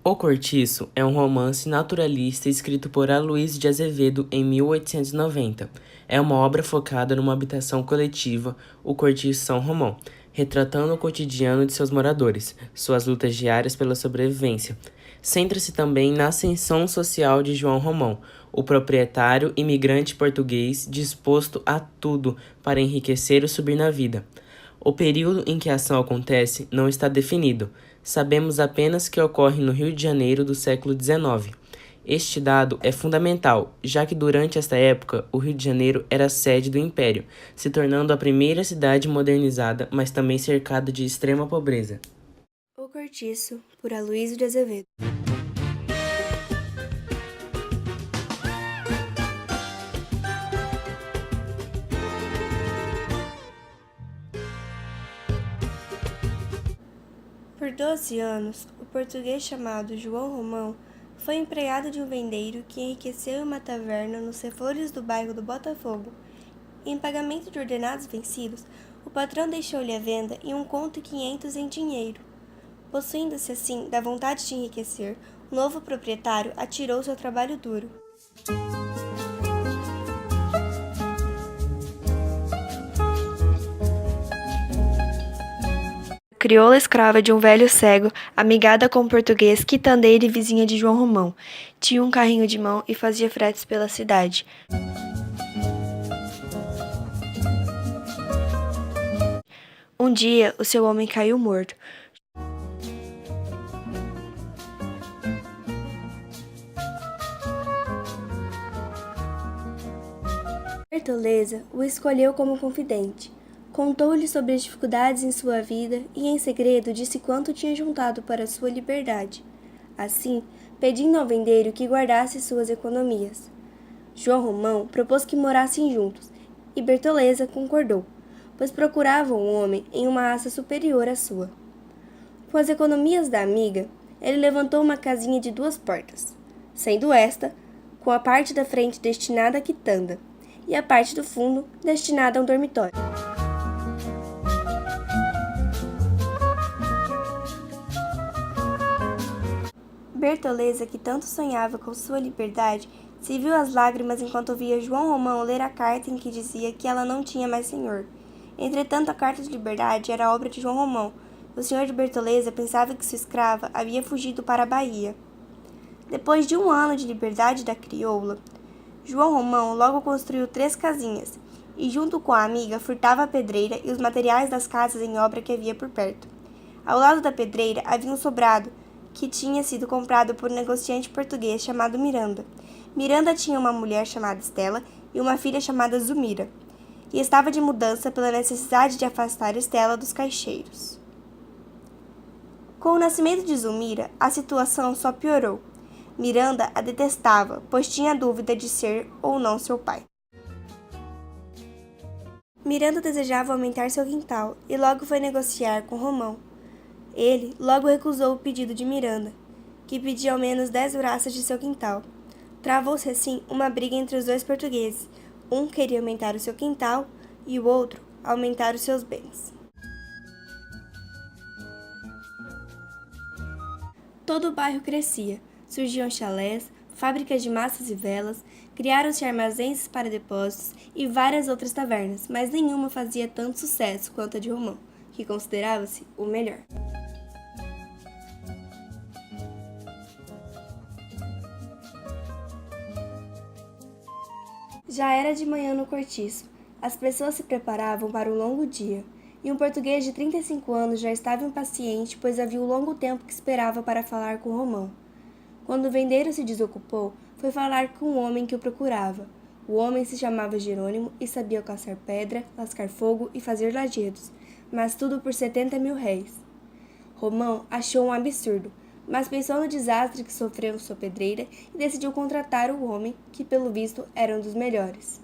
O Cortiço é um romance naturalista escrito por Aloysio de Azevedo em 1890. É uma obra focada numa habitação coletiva, o Cortiço São Romão, retratando o cotidiano de seus moradores, suas lutas diárias pela sobrevivência. Centra-se também na ascensão social de João Romão, o proprietário imigrante português disposto a tudo para enriquecer ou subir na vida. O período em que a ação acontece não está definido. Sabemos apenas que ocorre no Rio de Janeiro do século XIX. Este dado é fundamental, já que durante esta época o Rio de Janeiro era sede do Império, se tornando a primeira cidade modernizada, mas também cercada de extrema pobreza. O Cortiço, por Aloysio de Azevedo. Por 12 anos, o português chamado João Romão foi empregado de um vendeiro que enriqueceu em uma taverna nos reflores do bairro do Botafogo. Em pagamento de ordenados vencidos, o patrão deixou-lhe a venda e 1,5 conto em dinheiro. Possuindo-se assim da vontade de enriquecer, o novo proprietário atirou-se ao trabalho duro. Crioula escrava de um velho cego, amigada com um português, quitandeira e vizinha de João Romão. Tinha um carrinho de mão e fazia fretes pela cidade. Um dia, o seu homem caiu morto. Bertoleza o escolheu como confidente. Contou-lhe sobre as dificuldades em sua vida e, em segredo, disse quanto tinha juntado para sua liberdade. Assim, pedindo ao vendeiro que guardasse suas economias. João Romão propôs que morassem juntos, e Bertoleza concordou, pois procurava um homem em uma raça superior à sua. Com as economias da amiga, ele levantou uma casinha de 2 portas, sendo esta, com a parte da frente destinada à quitanda, e a parte do fundo destinada a um dormitório. Bertoleza, que tanto sonhava com sua liberdade, se viu as lágrimas enquanto via João Romão ler a carta em que dizia que ela não tinha mais senhor. Entretanto, a carta de liberdade era obra de João Romão. O senhor de Bertoleza pensava que sua escrava havia fugido para a Bahia. Depois de 1 ano de liberdade da crioula, João Romão logo construiu 3 casinhas, e junto com a amiga furtava a pedreira e os materiais das casas em obra que havia por perto. Ao lado da pedreira havia um sobrado, que tinha sido comprado por um negociante português chamado Miranda. Miranda tinha uma mulher chamada Estela e uma filha chamada Zumira, e estava de mudança pela necessidade de afastar Estela dos caixeiros. Com o nascimento de Zumira, a situação só piorou. Miranda a detestava, pois tinha dúvida de ser ou não seu pai. Miranda desejava aumentar seu quintal e logo foi negociar com Romão. Ele logo recusou o pedido de Miranda, que pedia ao menos 10 braças de seu quintal. Travou-se assim uma briga entre os 2 portugueses. Um queria aumentar o seu quintal e o outro aumentar os seus bens. Todo o bairro crescia. Surgiam chalés, fábricas de massas e velas, criaram-se armazéns para depósitos e várias outras tavernas, mas nenhuma fazia tanto sucesso quanto a de Romão, que considerava-se o melhor. Já era de manhã no cortiço. As pessoas se preparavam para um longo dia, e um português de 35 anos já estava impaciente, pois havia um longo tempo que esperava para falar com Romão. Quando o vendeiro se desocupou, foi falar com o homem que o procurava. O homem se chamava Jerônimo e sabia caçar pedra, lascar fogo e fazer lajedos, mas tudo por 70.000 réis. Romão achou um absurdo, mas pensou no desastre que sofreu sua pedreira e decidiu contratar o homem, que pelo visto era um dos melhores.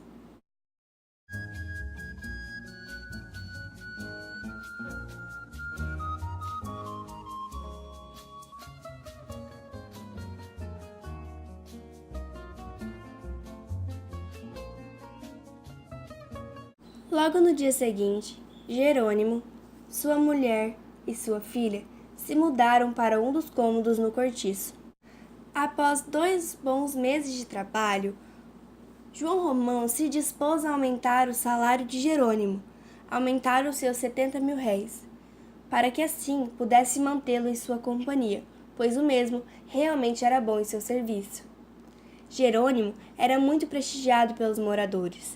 Logo no dia seguinte, Jerônimo, sua mulher e sua filha se mudaram para um dos cômodos no cortiço. Após 2 bons meses de trabalho, João Romão se dispôs a aumentar o salário de Jerônimo, aumentar os seus 70 mil réis, para que assim pudesse mantê-lo em sua companhia, pois o mesmo realmente era bom em seu serviço. Jerônimo era muito prestigiado pelos moradores.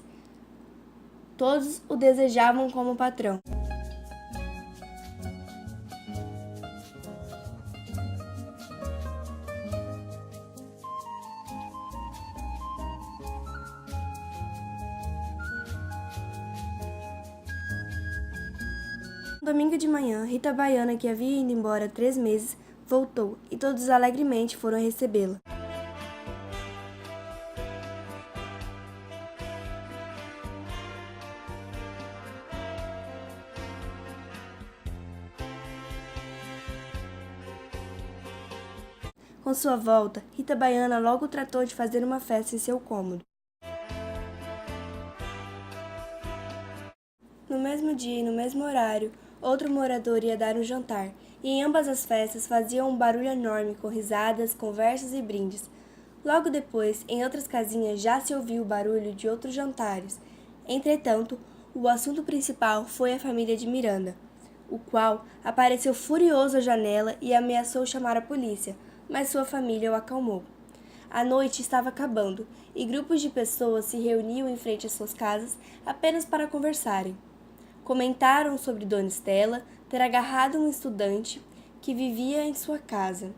Todos o desejavam como patrão. No domingo de manhã, Rita Baiana, que havia ido embora há 3 meses, voltou, e todos alegremente foram recebê-la. Com sua volta, Rita Baiana logo tratou de fazer uma festa em seu cômodo. No mesmo dia e no mesmo horário, outro morador ia dar um jantar, e em ambas as festas faziam um barulho enorme com risadas, conversas e brindes. Logo depois, em outras casinhas já se ouvia o barulho de outros jantares. Entretanto, o assunto principal foi a família de Miranda, o qual apareceu furioso à janela e ameaçou chamar a polícia, mas sua família o acalmou. A noite estava acabando, e grupos de pessoas se reuniam em frente às suas casas apenas para conversarem. Comentaram sobre Dona Estela ter agarrado um estudante que vivia em sua casa,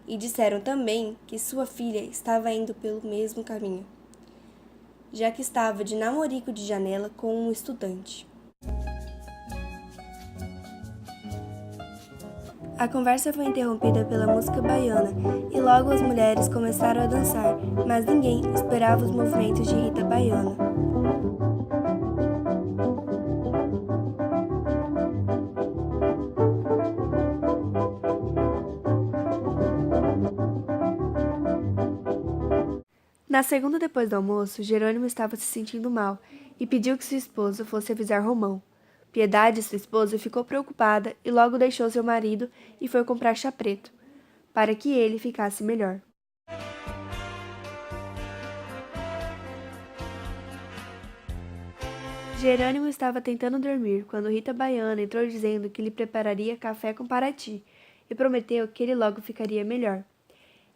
e disseram também que sua filha estava indo pelo mesmo caminho, já que estava de namorico de janela com um estudante. A conversa foi interrompida pela música baiana e logo as mulheres começaram a dançar, mas ninguém esperava os movimentos de Rita Baiana. Na segunda depois do almoço, Jerônimo estava se sentindo mal e pediu que sua esposa fosse avisar Romão. Piedade, sua esposa, ficou preocupada e logo deixou seu marido e foi comprar chá preto, para que ele ficasse melhor. Jerônimo estava tentando dormir quando Rita Baiana entrou dizendo que lhe prepararia café com Paraty e prometeu que ele logo ficaria melhor.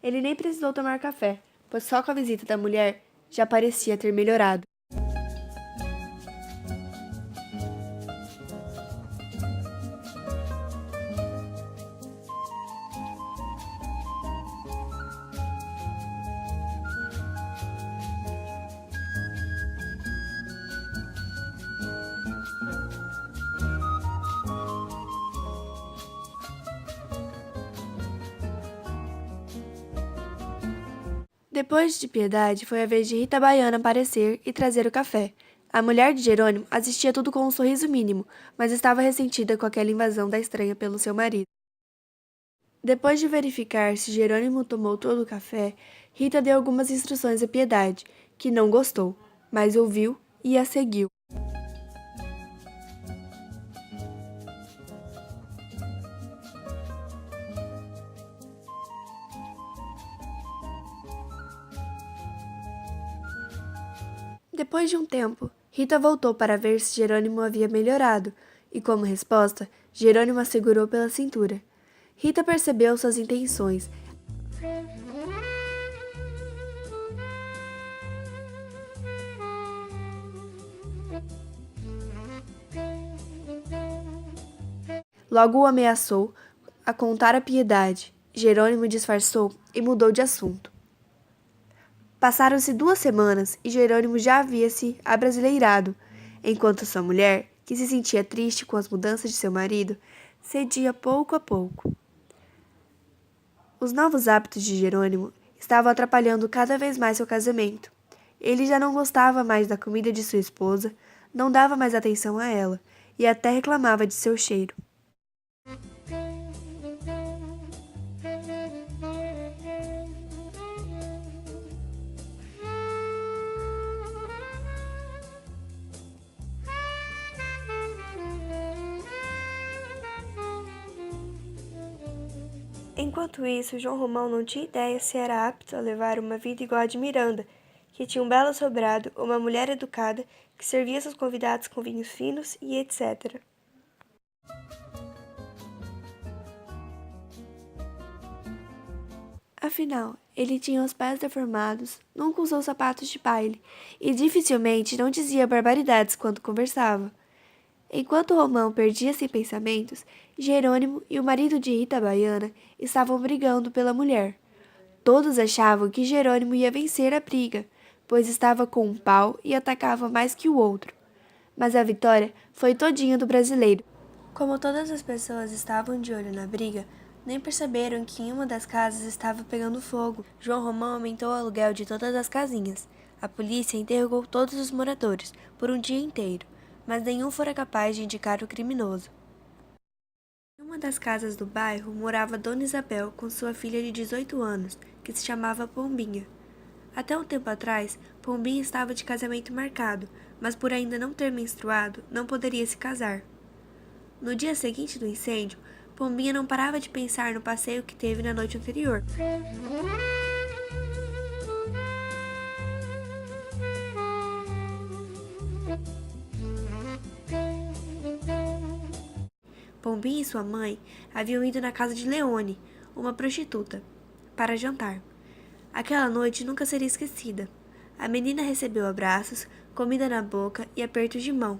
Ele nem precisou tomar café, pois só com a visita da mulher já parecia ter melhorado. Depois de Piedade, foi a vez de Rita Baiana aparecer e trazer o café. A mulher de Jerônimo assistia tudo com um sorriso mínimo, mas estava ressentida com aquela invasão da estranha pelo seu marido. Depois de verificar se Jerônimo tomou todo o café, Rita deu algumas instruções a Piedade, que não gostou, mas ouviu e a seguiu. Depois de um tempo, Rita voltou para ver se Jerônimo havia melhorado, e como resposta, Jerônimo a segurou pela cintura. Rita percebeu suas intenções. Logo o ameaçou a contar a Piedade. Jerônimo disfarçou e mudou de assunto. Passaram-se 2 semanas e Jerônimo já havia se abrasileirado, enquanto sua mulher, que se sentia triste com as mudanças de seu marido, cedia pouco a pouco. Os novos hábitos de Jerônimo estavam atrapalhando cada vez mais seu casamento. Ele já não gostava mais da comida de sua esposa, não dava mais atenção a ela e até reclamava de seu cheiro. Enquanto isso, João Romão não tinha ideia se era apto a levar uma vida igual a de Miranda, que tinha um belo sobrado, uma mulher educada, que servia seus convidados com vinhos finos e etc. Afinal, ele tinha os pés deformados, nunca usou sapatos de baile e dificilmente não dizia barbaridades quando conversava. Enquanto Romão perdia-se em pensamentos, Jerônimo e o marido de Rita Baiana estavam brigando pela mulher. Todos achavam que Jerônimo ia vencer a briga, pois estava com um pau e atacava mais que o outro. Mas a vitória foi todinha do brasileiro. Como todas as pessoas estavam de olho na briga, nem perceberam que em uma das casas estava pegando fogo. João Romão aumentou o aluguel de todas as casinhas. A polícia interrogou todos os moradores por um dia inteiro, mas nenhum fora capaz de indicar o criminoso. Em uma das casas do bairro morava Dona Isabel com sua filha de 18 anos, que se chamava Pombinha. Até um tempo atrás, Pombinha estava de casamento marcado, mas por ainda não ter menstruado, não poderia se casar. No dia seguinte do incêndio, Pombinha não parava de pensar no passeio que teve na noite anterior. Pombinha e sua mãe haviam ido na casa de Leone, uma prostituta, para jantar. Aquela noite nunca seria esquecida. A menina recebeu abraços, comida na boca e apertos de mão.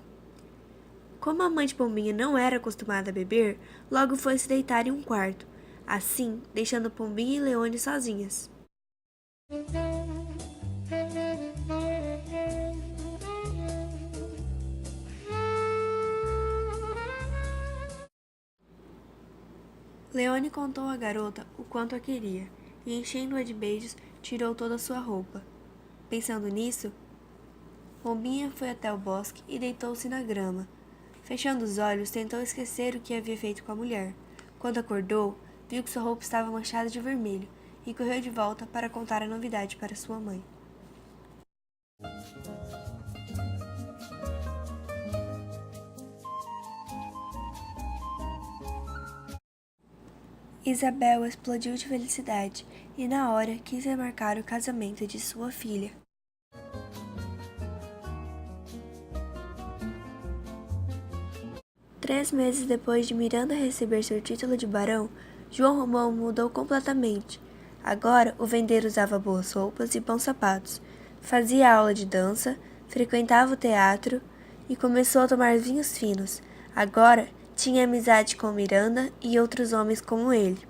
Como a mãe de Pombinha não era acostumada a beber, logo foi se deitar em um quarto, assim deixando Pombinha e Leone sozinhas. Leone contou à garota o quanto a queria, e enchendo-a de beijos, tirou toda a sua roupa. Pensando nisso, Pombinha foi até o bosque e deitou-se na grama. Fechando os olhos, tentou esquecer o que havia feito com a mulher. Quando acordou, viu que sua roupa estava manchada de vermelho e correu de volta para contar a novidade para sua mãe. Isabel explodiu de felicidade e, na hora, quis remarcar o casamento de sua filha. Três meses depois de Miranda receber seu título de barão, João Romão mudou completamente. Agora, o vendeiro usava boas roupas e bons sapatos, fazia aula de dança, frequentava o teatro e começou a tomar vinhos finos. Agora, tinha amizade com Miranda e outros homens como ele.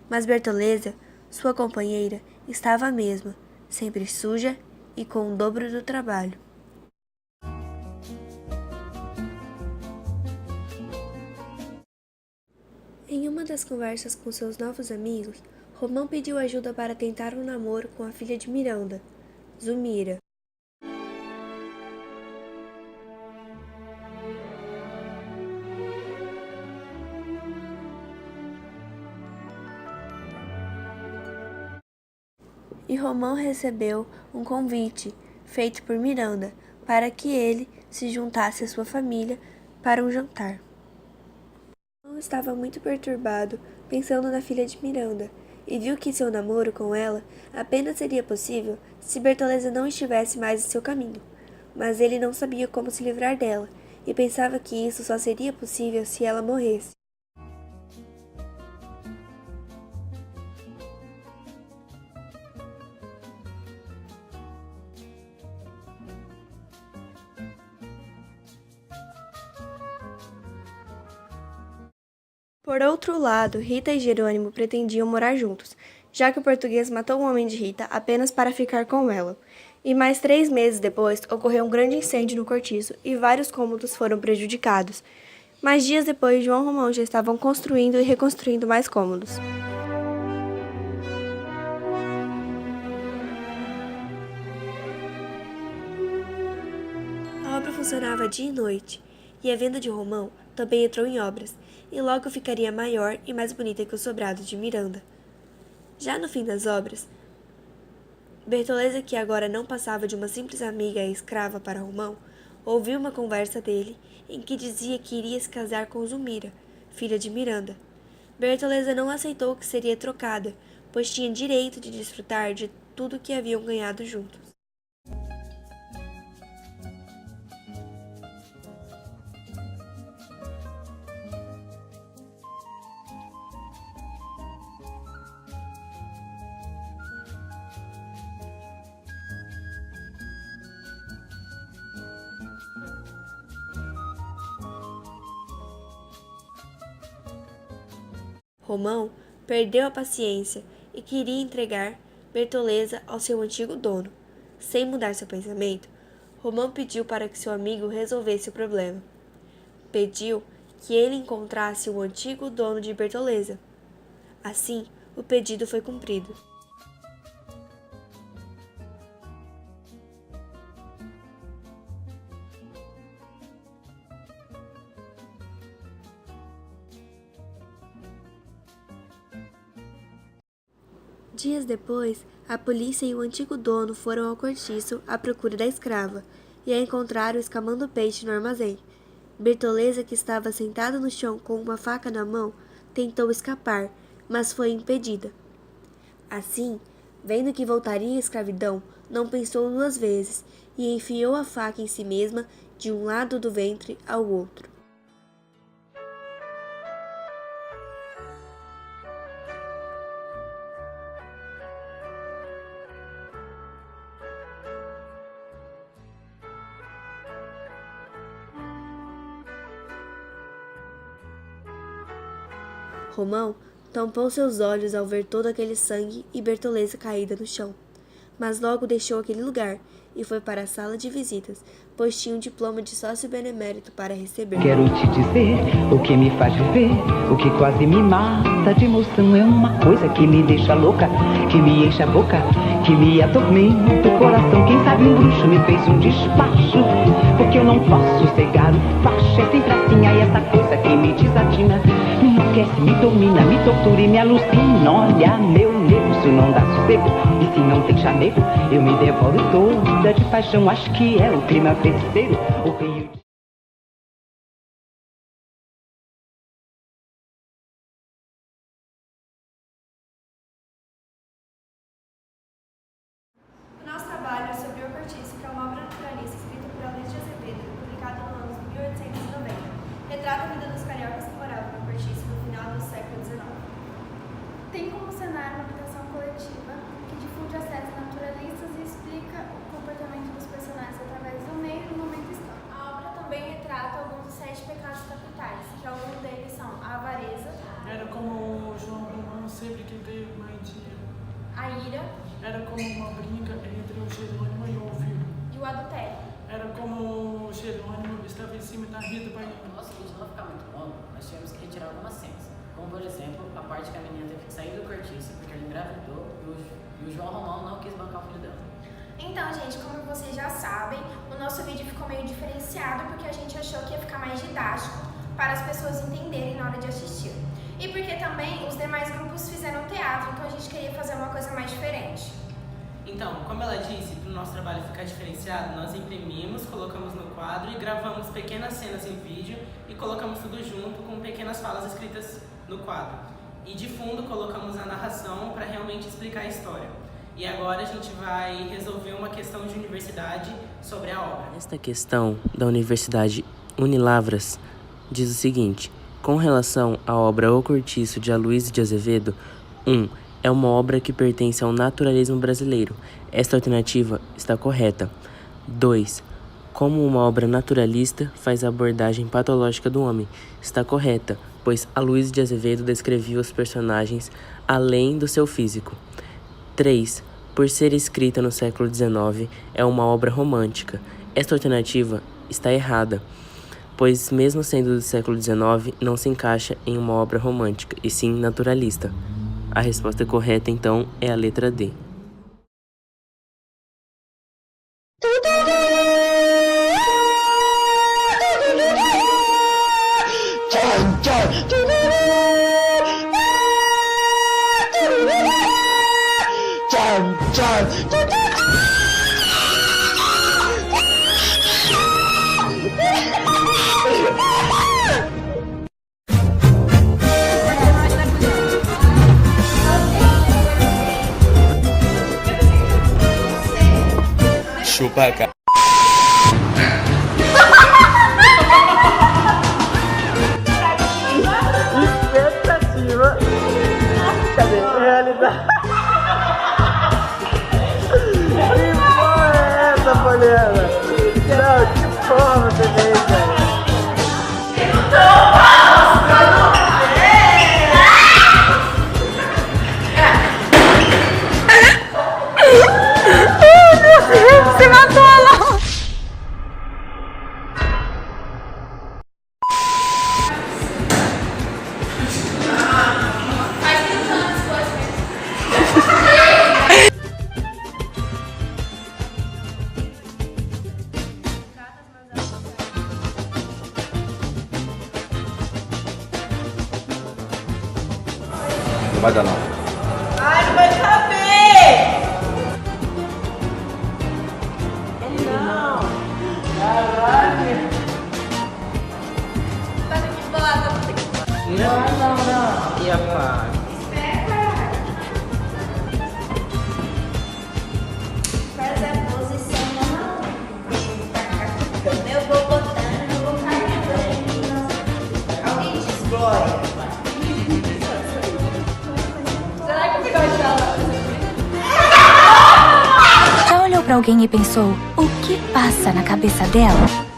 Mas Bertoleza, sua companheira, estava a mesma, sempre suja e com o dobro do trabalho. Em uma das conversas com seus novos amigos, Romão pediu ajuda para tentar um namoro com a filha de Miranda, Zulmira. E Romão recebeu um convite feito por Miranda para que ele se juntasse à sua família para um jantar. Romão estava muito perturbado pensando na filha de Miranda e viu que seu namoro com ela apenas seria possível se Bertoleza não estivesse mais em seu caminho. Mas ele não sabia como se livrar dela e pensava que isso só seria possível se ela morresse. Por outro lado, Rita e Jerônimo pretendiam morar juntos, já que o português matou o homem de Rita apenas para ficar com ela. E mais 3 meses depois, ocorreu um grande incêndio no cortiço e vários cômodos foram prejudicados. Mais dias depois, João e Romão já estavam construindo e reconstruindo mais cômodos. A obra funcionava dia e noite, e a venda de Romão também entrou em obras, e logo ficaria maior e mais bonita que o sobrado de Miranda. Já no fim das obras, Bertoleza, que agora não passava de uma simples amiga e escrava para Romão, ouviu uma conversa dele em que dizia que iria se casar com Zulmira, filha de Miranda. Bertoleza não aceitou que seria trocada, pois tinha direito de desfrutar de tudo que haviam ganhado juntos. Romão perdeu a paciência e queria entregar Bertoleza ao seu antigo dono. Sem mudar seu pensamento, Romão pediu para que seu amigo resolvesse o problema. Pediu que ele encontrasse o antigo dono de Bertoleza. Assim, o pedido foi cumprido. Dias depois, a polícia e o antigo dono foram ao cortiço à procura da escrava e a encontraram escamando peixe no armazém. Bertoleza, que estava sentada no chão com uma faca na mão, tentou escapar, mas foi impedida. Assim, vendo que voltaria à escravidão, não pensou duas vezes e enfiou a faca em si mesma de um lado do ventre ao outro. Romão tampou seus olhos ao ver todo aquele sangue e Bertoleza caída no chão, mas logo deixou aquele lugar e foi para a sala de visitas, pois tinha um diploma de sócio benemérito para receber. Quero te dizer o que me faz viver, o que quase me mata de emoção. É uma coisa que me deixa louca, que me enche a boca, que me atormenta o coração. Quem sabe um bruxo me fez um despacho, porque eu não posso cegar o facho. É sempre assim, aí essa coisa que me desatina, me enlouquece, me domina, me tortura e me alucina. Olha, meu nego, isso não dá sossego, e se não tem chamego, eu me devoro toda de paixão. Acho que é o clima feiticeiro, o rio. O nosso trabalho é sobre O Cortiço, que é uma obra naturalista escrita por Luís de Azevedo, publicada no ano de 1890. Retrata a vida dos cariocas que moravam no Cortiço no final do século XIX. Tem como cenário uma habitação coletiva que difunde acessos naturalistas e explica o comportamento dos personagens através do meio e do momento histórico. A obra também retrata alguns dos 7 pecados capitais, que alguns deles são a avareza, Era como João Romão sempre que teve uma dia. a ira Era como uma briga entre o Jerônimo e o Óvio. e o adultério. Era como o Jerônimo estava em cima da Rita Baiana. Para o nosso vídeo não ficar muito longo, nós tivemos que retirar algumas cenas, como por exemplo, a parte que a menina teve que sair do cortiço porque ela engravidou e o João Romão não quis bancar o filho dela. Então, gente, como vocês já sabem, o nosso vídeo ficou meio diferenciado porque a gente achou que ia ficar mais didático para as pessoas entenderem na hora de assistir. E porque também os demais grupos fizeram teatro, então a gente queria fazer uma coisa mais diferente. Então, como ela disse, para o nosso trabalho ficar diferenciado, nós imprimimos, colocamos no quadro e gravamos pequenas cenas em vídeo e colocamos tudo junto com pequenas falas escritas no quadro. E de fundo colocamos a narração para realmente explicar a história. E agora a gente vai resolver uma questão de universidade sobre a obra. Esta questão da Universidade Unilavras diz o seguinte: com relação à obra O Cortiço de Aloysio de Azevedo, 1. É uma obra que pertence ao naturalismo brasileiro. Esta alternativa está correta. 2. Como uma obra naturalista, faz a abordagem patológica do homem. Está correta, pois Aloysio de Azevedo descrevia os personagens além do seu físico. 3. Por ser escrita no século XIX, é uma obra romântica. Esta alternativa está errada, pois mesmo sendo do século XIX, não se encaixa em uma obra romântica, e sim naturalista. A resposta correta, então, é a letra D. Tchau, tchau. pra cá. Expectativa. Cadê? Realidade. Que porra é essa, Poliana? Não, que porra você fez, velho? Você matou ela! Não vai dar não. Ai, não vai saber! Não. E a pá? Faz a posição normal. Eu vou botando, eu vou carregando. Alguém diz glória. Será que ficou Já olhou pra alguém e pensou o que passa na cabeça dela?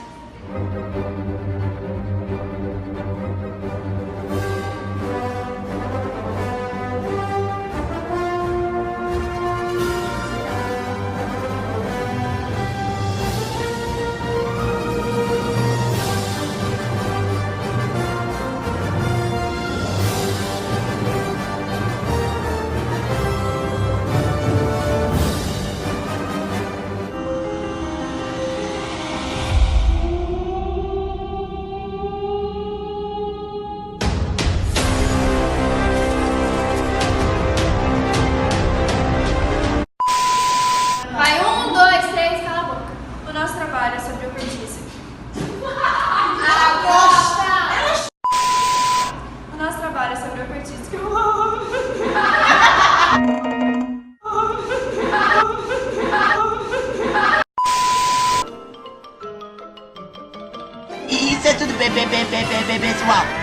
Vai, 1, 2, 3, cala a boca. O nosso trabalho é sobre o cortiço. O nosso trabalho é sobre o cortiço. Isso é tudo bem, pessoal.